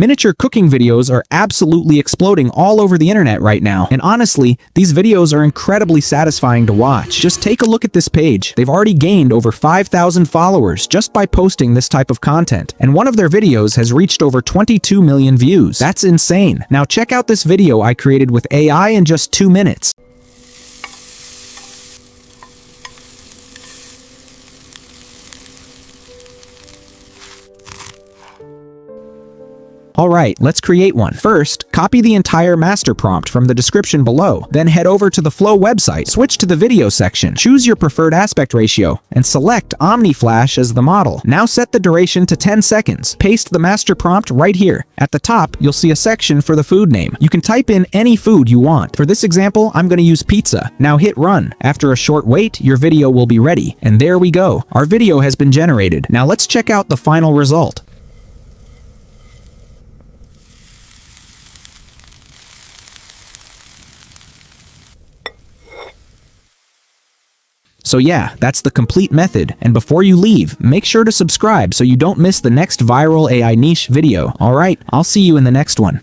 Miniature cooking videos are absolutely exploding all over the internet right now. And honestly, these videos are incredibly satisfying to watch. Just take a look at this page. They've already gained over 5,000 followers just by posting this type of content. And one of their videos has reached over 22 million views. That's insane. Now check out this video I created with AI in just 2 minutes. Alright, let's create one. First, copy the entire master prompt from the description below, then head over to the Flow website, switch to the video section, choose your preferred aspect ratio, and select OmniFlash as the model. Now set the duration to 10 seconds. Paste the master prompt right here. At the top, you'll see a section for the food name. You can type in any food you want. For this example, I'm going to use pizza. Now hit run. After a short wait, your video will be ready. And there we go. Our video has been generated. Now let's check out the final result. So yeah, that's the complete method, and before you leave, make sure to subscribe so you don't miss the next viral AI niche video. Alright, I'll see you in the next one.